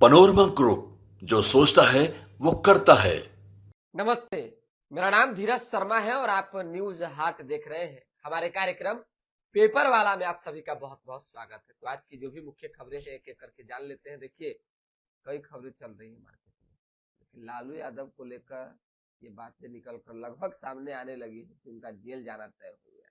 Panorama group, जो सोचता है वो करता है। नमस्ते, मेरा नाम धीरज शर्मा है और आप न्यूज हाट देख रहे हैं। हमारे कार्यक्रम पेपर वाला में आप सभी का बहुत बहुत स्वागत है। तो आज की जो भी मुख्य खबरें हैं एक एक करके जान लेते हैं। देखिए, कई खबरें चल रही है मार्केट में, लेकिन लालू यादव को लेकर ये बातें निकल कर लगभग सामने आने लगी है कि उनका जेल जाना तय हो गया।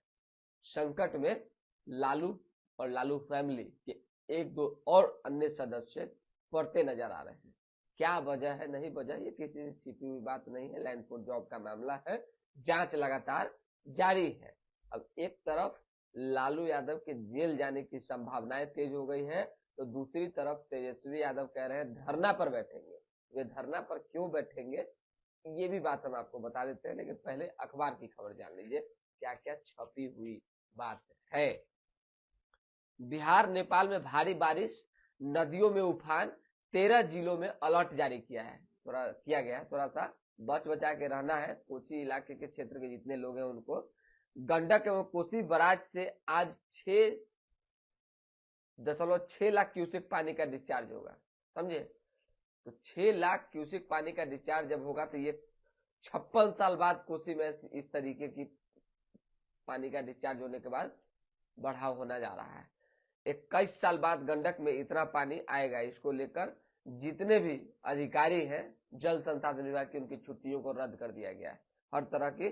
संकट में लालू और लालू फैमिली के एक दो और अन्य सदस्य पड़ते नजर आ रहे हैं। क्या वजह है, नहीं वजह, ये किसी से छिपी हुई बात नहीं है। लैंड फोर्ड जॉब का मामला है, जांच लगातार जारी है। अब एक तरफ लालू यादव के जेल जाने की संभावनाएं तेज हो गई है, तो दूसरी तरफ तेजस्वी यादव कह रहे हैं धरना पर बैठेंगे। वे धरना पर क्यों बैठेंगे ये भी बात हम आपको बता देते हैं, लेकिन पहले अखबार की खबर जान लीजिए क्या क्या छपी हुई बात है। बिहार नेपाल में भारी बारिश, नदियों में उफान, 13 जिलों में अलर्ट जारी किया गया है। थोड़ा सा बच बचा के रहना है। कोसी इलाके के क्षेत्र के जितने लोग हैं उनको गंडक एवं कोसी बराज से आज 6.6 लाख क्यूसेक पानी का डिस्चार्ज होगा। समझे? तो 6 लाख क्यूसेक पानी का डिस्चार्ज जब होगा तो ये 56 साल बाद कोसी में इस तरीके की पानी का डिस्चार्ज होने के बाद बढ़ाव होना जा रहा है। 21 साल बाद गंडक में इतना पानी आएगा। इसको लेकर जितने भी अधिकारी हैं जल संसाधन विभाग की, उनकी छुट्टियों को रद्द कर दिया गया है। हर तरह की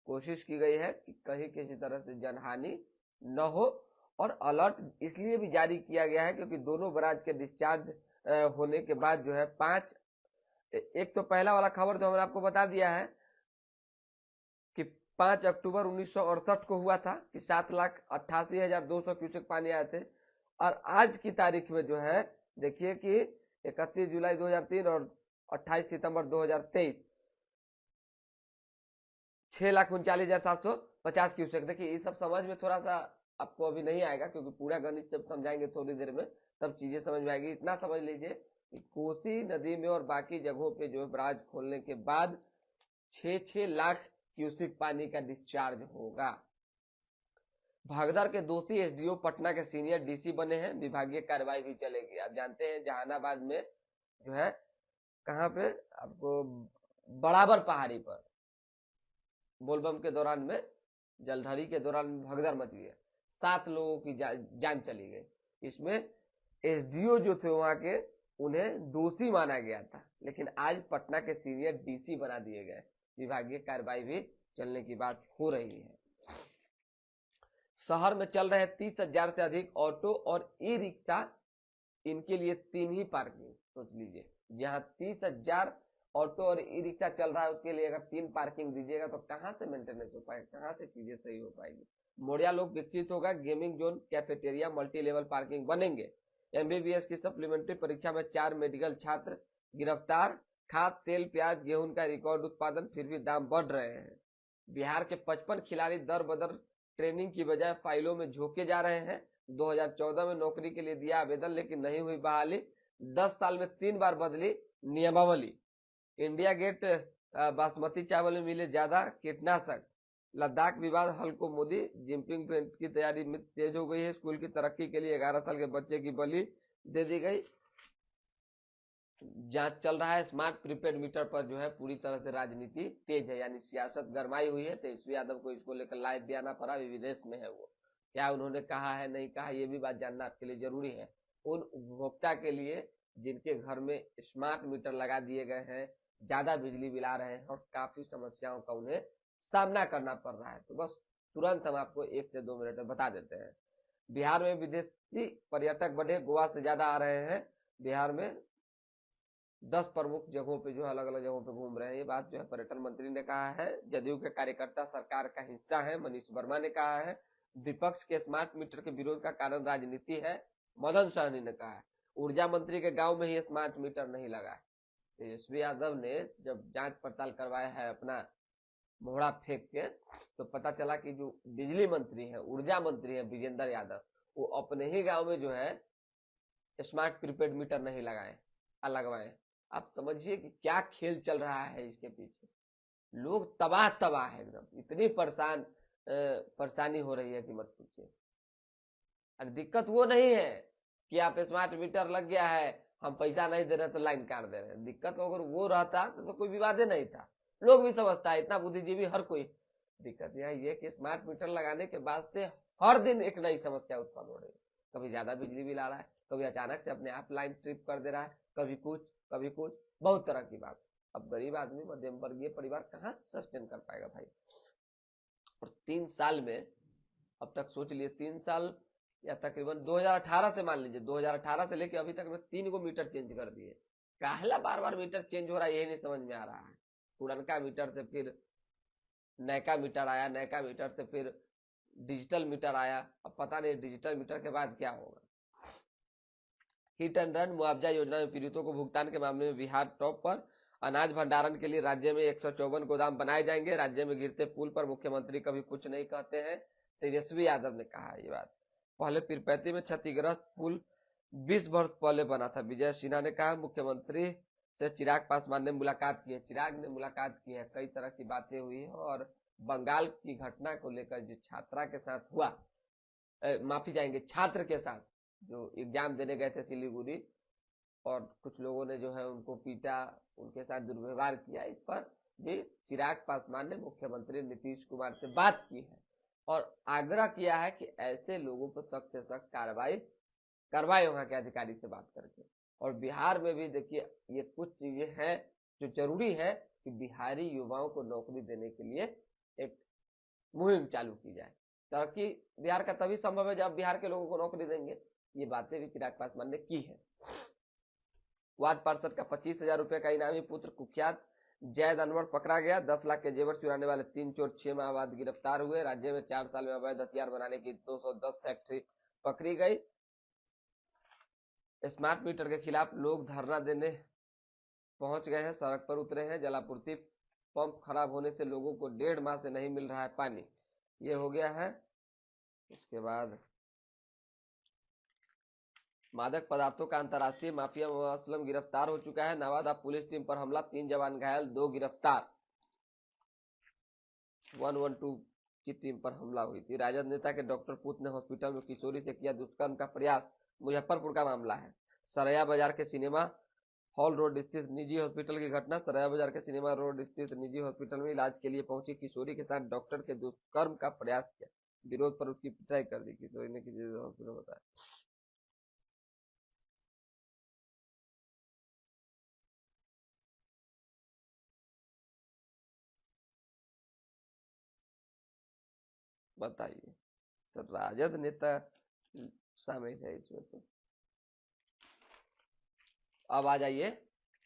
कोशिश की गई है कि कहीं किसी तरह से जनहानि न हो, और अलर्ट इसलिए भी जारी किया गया है क्योंकि दोनों बराज के डिस्चार्ज होने के बाद जो है एक तो पहला वाला खबर जो हमने आपको बता दिया है कि 5 अक्टूबर 1968 को हुआ था कि 7,88,200 क्यूसेक पानी आए थे। और आज की तारीख में जो है देखिए कि 31 जुलाई 2003 और 28 सितंबर 2023 6,39,750 क्यूसेक। देखिए, ये सब समझ में थोड़ा सा आपको अभी नहीं आएगा क्योंकि पूरा गणित जब समझाएंगे थोड़ी देर में तब चीजें समझ में आएगी। इतना समझ लीजिए कि कोसी नदी में और बाकी जगहों पे जो है बराज खोलने के बाद 6 लाख क्यूसेक पानी का डिस्चार्ज होगा। भगदड़ के दोषी एसडीओ पटना के सीनियर डीसी बने हैं, विभागीय कार्रवाई भी चलेगी। आप जानते हैं जहानाबाद में जो है, कहां पे आपको, बराबर पहाड़ी पर बोलबम के दौरान में, जलधरी के दौरान भगदड़ मच गया, 7 लोगों की जान चली गई। इसमें एसडीओ जो थे वहां के, उन्हें दोषी माना गया था, लेकिन आज पटना के सीनियर डीसी बना दिए गए। विभागीय कार्रवाई भी चलने की बात हो रही है। शहर में चल रहे 30,000 से अधिक ऑटो और ई रिक्शा, इनके लिए 3 ही पार्किंग। सोच लीजिए, जहां 30,000 ऑटो और ई रिक्शा चल रहा है उसके लिए अगर 3 पार्किंग दीजिएगा तो कहां से मेंटेनेंस हो पाएगा, कहां से चीजें सही हो पाएगी। मोड़िया लोग विकसित होगा, gaming zone, cafeteria, multi level parking बनेंगे। एमबीबीएस की सप्लीमेंट्री परीक्षा में 4 मेडिकल छात्र गिरफ्तार। खाद, तेल, प्याज, गेहूं का रिकॉर्ड उत्पादन, फिर भी दाम बढ़ रहे हैं। बिहार के 55 खिलाड़ी दर बदर ट्रेनिंग की बजाय फाइलों में झोंके जा रहे हैं। 2014 में नौकरी के लिए दिया आवेदन लेकिन नहीं हुई बहाली। 10 साल में 3 बार बदली नियमावली। इंडिया गेट बासमती चावल में मिले ज्यादा कीटनाशक। लद्दाख विवाद हल को मोदी, जिनपिंग की तैयारी में तेज हो गई है। स्कूल की तरक्की के लिए 11 साल के बच्चे की बलि दे दी गई। जांच चल रहा है। स्मार्ट प्रीपेड मीटर पर जो है पूरी तरह से राजनीति तेज है, यानी सियासत गरमाई हुई है। तेजस्वी यादव को इसको लेकर लाइव भी आना पड़ा, विदेश में है वो। क्या उन्होंने कहा है, नहीं कहा, ये भी बात जानना आपके लिए जरूरी है। उन उपभोक्ता के लिए जिनके घर में स्मार्ट मीटर लगा दिए गए हैं, ज्यादा बिजली बिल आ रहे हैं और काफी समस्याओं का उन्हें सामना करना पड़ रहा है, तो बस तुरंत हम आपको 1 से 2 मिनट में बता देते हैं। बिहार में विदेशी पर्यटक बढ़े, गोवा से ज्यादा आ रहे हैं। बिहार में 10 प्रमुख जगहों पे जो है अलग अलग जगहों पे घूम रहे हैं। ये बात जो है पर्यटन मंत्री ने कहा है। जदयू के कार्यकर्ता सरकार का हिस्सा है, मनीष वर्मा ने कहा है। विपक्ष के स्मार्ट मीटर के विरोध का कारण राजनीति है, मदन सहनी ने कहा है। ऊर्जा मंत्री के गांव में ही स्मार्ट मीटर नहीं लगा। तेजस्वी यादव ने जब जांच पड़ताल करवाया है अपना मोहड़ा फेंक के, तो पता चला कि जो बिजली मंत्री है, ऊर्जा मंत्री है विजेंद्र यादव, वो अपने ही गांव में जो है स्मार्ट प्रीपेड मीटर नहीं लगवाए। आप समझिए कि क्या खेल चल रहा है इसके पीछे। लोग तबाह तबाह है एकदम, इतनी परेशानी हो रही है कि मत पूछिए। दिक्कत वो नहीं है कि आप स्मार्ट मीटर लग गया है, हम पैसा नहीं दे रहे तो लाइन काट दे रहे। दिक्कत अगर वो रहता तो कोई विवाद नहीं था, लोग भी समझता है, इतना बुद्धिजीवी हर कोई। दिक्कत यहाँ ये कि स्मार्ट मीटर लगाने के बाद से हर दिन एक नई समस्या उत्पन्न हो रही है। कभी ज्यादा बिजली बिल आ रहा है, कभी अचानक से अपने आप लाइन ट्रिप कर दे रहा है, कभी कुछ बहुत तरह की बात। अब गरीब आदमी, मध्यम वर्गीय परिवार कहाँ से सस्टेन कर पाएगा भाई। और 3 साल में अब तक सोच लिए 3 साल या तकरीबन 2018 से, मान लीजिए 2018 से लेके अभी तक में 3 गो मीटर चेंज कर दिए। काहला बार बार मीटर चेंज हो रहा है, यही नहीं समझ में आ रहा है। पुरानका मीटर से फिर नयका मीटर आया, नयका मीटर से फिर डिजिटल मीटर आया, अब पता नहीं डिजिटल मीटर के बाद क्या होगा। हिट एंड रन मुआवजा योजना में पीड़ितों को भुगतान के मामले में बिहार टॉप पर। अनाज भंडारण के लिए राज्य में 154 गोदाम बनाए जाएंगे। राज्य में गिरते पुल पर मुख्यमंत्री कभी कुछ नहीं कहते हैं, तेजस्वी यादव ने कहा ये बात। पहले पीरपैंती में क्षतिग्रस्त पुल 20 वर्ष पहले बना था, विजय सिन्हा ने कहा। मुख्यमंत्री से चिराग पासवान ने मुलाकात की है, चिराग ने मुलाकात की है, कई तरह की बातें हुई है। और बंगाल की घटना को लेकर जो छात्रा के साथ हुआ, माफी चाहेंगे, छात्र के साथ जो एग्जाम देने गए थे सिलीगुड़ी, और कुछ लोगों ने जो है उनको पीटा, उनके साथ दुर्व्यवहार किया, इस पर भी चिराग पासवान ने मुख्यमंत्री नीतीश कुमार से बात की है और आग्रह किया है कि ऐसे लोगों पर सख्त से सख्त कार्रवाई करवाए वहां के अधिकारी से बात करके। और बिहार में भी देखिए ये कुछ चीजें हैं जो जरूरी है कि बिहारी युवाओं को नौकरी देने के लिए एक मुहिम चालू की जाए। तरक्की बिहार का तभी संभव है जब बिहार के लोगों को नौकरी देंगे। ये बातें भी चिराग पासवान ने की है। वार्ड पार्षद का 25,000 रुपए का इनामी पुत्र कुख्यात जैद अनवर पकड़ा गया। 10 लाख के जेवर चुराने वाले 3 चोर 6 माह बाद गिरफ्तार हुए। राज्य में 4 साल में अवैध हथियार बनाने की 210 फैक्ट्री पकड़ी गई। स्मार्ट मीटर के खिलाफ लोग धरना देने पहुंच गए हैं, सड़क पर उतरे हैं। जलापूर्ति पंप खराब होने से लोगों को 1.5 माह से नहीं मिल रहा है पानी, ये हो गया है। उसके बाद मादक पदार्थों का अंतर्राष्ट्रीय माफिया असलम गिरफ्तार हो चुका है। नवादा पुलिस टीम पर हमला, 3 जवान घायल, 2 गिरफ्तार। 112 की टीम पर हमला हुई थी। राजद नेता के डॉक्टर पुत्र ने हॉस्पिटल में किशोरी से किया दुष्कर्म का प्रयास, मुजफ्फरपुर का मामला है। सरैया बाजार के सिनेमा हॉल रोड स्थित निजी हॉस्पिटल की घटना। सरैया बाजार के सिनेमा रोड स्थित निजी हॉस्पिटल में इलाज के लिए पहुंची किशोरी के साथ डॉक्टर के दुष्कर्म का प्रयास किया, विरोध पर उसकी पिटाई कर दी। किशोरी ने किसी हॉस्पिटल बताया। बताइए, तो राजद नेता शामिल है इसमें। तो अब आ जाइए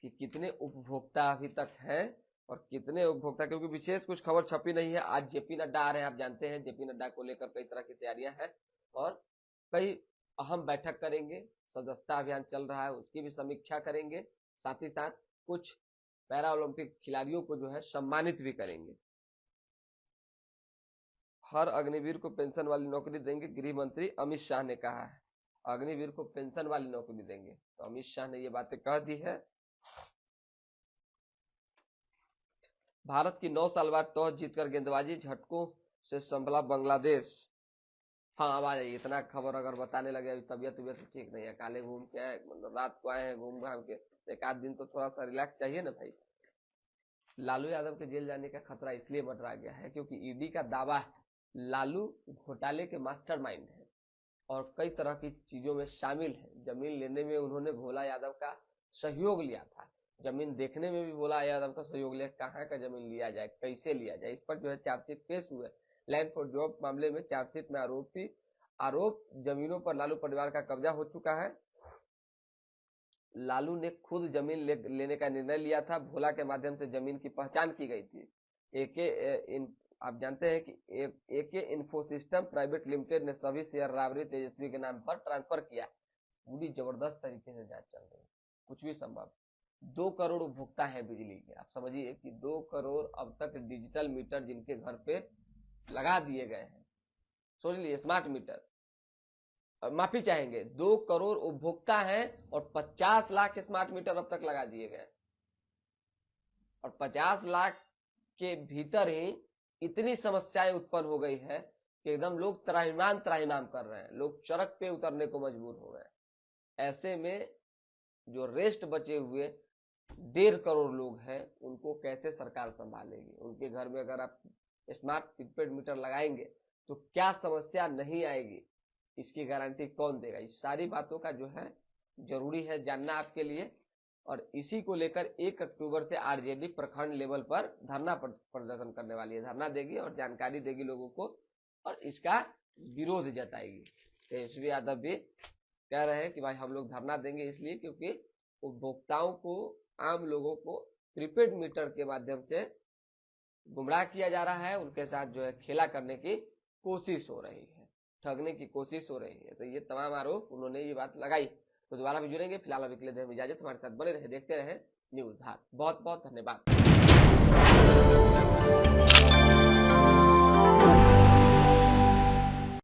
कि कितने उपभोक्ता अभी तक हैं और कितने उपभोक्ता, क्योंकि विशेष कुछ खबर छपी नहीं है। आज जेपी नड्डा आ रहे हैं, आप जानते हैं जेपी नड्डा को लेकर कई तरह की तैयारियां हैं और कई अहम बैठक करेंगे। सदस्यता अभियान चल रहा है, उसकी भी समीक्षा करेंगे। साथ ही साथ कुछ पैरा ओलंपिक खिलाड़ियों को जो है सम्मानित भी करेंगे। हर अग्निवीर को पेंशन वाली नौकरी देंगे, गृह मंत्री अमित शाह ने कहा है। अग्निवीर को पेंशन वाली नौकरी देंगे, तो अमित शाह ने ये बातें कह दी है। भारत की 9 साल बाद टॉस जीतकर गेंदबाजी, झटकों से संभला बांग्लादेश। हाँ, अब आ जाइए, इतना खबर अगर बताने लगे, अभी तबियत ठीक नहीं है, काले घूम के आए, मतलब रात को आए हैं घूम घाम के, एक आध दिन तो थोड़ा सा रिलैक्स चाहिए ना भाई। लालू यादव के जेल जाने का खतरा इसलिए मंडरा गया है क्योंकि ईडी का दावा है लालू घोटाले के मास्टरमाइंड है और कई तरह की चीजों में शामिल है। जमीन लेने में उन्होंने भोला यादव का सहयोग लिया था, जमीन देखने में भी भोला यादव का सहयोग लिया। कहाँ का जमीन लिया जाए, कैसे लिया जाए, इस पर जो है चार्जशीट पेश हुए। लैंड फॉर जॉब मामले में चार्जशीट में आरोप जमीनों पर लालू परिवार का कब्जा हो चुका है। लालू ने खुद जमीन लेने का निर्णय लिया था, भोला के माध्यम से जमीन की पहचान की गई थी। आप जानते हैं कि एके इन्फोसिस्टम प्राइवेट लिमिटेड ने सभी शेयर राबड़ी तेजस्वी के नाम पर ट्रांसफर किया। पूरी जबरदस्त तरीके से जांच चल रही है, कुछ भी संभव। 2 करोड़ उपभोक्ता है बिजली के, आप समझिए कि 2 करोड़ अब तक डिजिटल मीटर जिनके घर पे लगा दिए गए हैं, सोच लीजिए स्मार्ट मीटर, माफी चाहेंगे 2 करोड़ उपभोक्ता हैं और 50 लाख स्मार्ट मीटर अब तक लगा दिए गए और 50 लाख के भीतर ही इतनी समस्याएं उत्पन्न हो गई है कि एकदम लोग त्राहिमाम कर रहे हैं, लोग सड़क पे उतरने को मजबूर हो गए। ऐसे में जो रेस्ट बचे हुए 1.5 करोड़ लोग हैं उनको कैसे सरकार संभालेगी। उनके घर में अगर आप स्मार्ट प्रीपेड मीटर लगाएंगे तो क्या समस्या नहीं आएगी, इसकी गारंटी कौन देगा। इस सारी बातों का जो है जरूरी है जानना आपके लिए। और इसी को लेकर 1 अक्टूबर से आरजेडी प्रखंड लेवल पर धरना प्रदर्शन करने वाली है, धरना देगी और जानकारी देगी लोगों को और इसका विरोध जताएगी। तेजस्वी यादव भी कह रहे हैं कि भाई हम लोग धरना देंगे इसलिए क्योंकि उपभोक्ताओं को, आम लोगों को प्रीपेड मीटर के माध्यम से गुमराह किया जा रहा है, उनके साथ जो है खेला करने की कोशिश हो रही है, ठगने की कोशिश हो रही है। तो ये तमाम आरोप उन्होंने ये बात लगाई। तो दोबारा भी जुड़ेंगे, फिलहाल अभी के लिए दें इजाजत। हमारे साथ बने रहे, देखते रहे न्यूज़ हाट। बहुत बहुत धन्यवाद।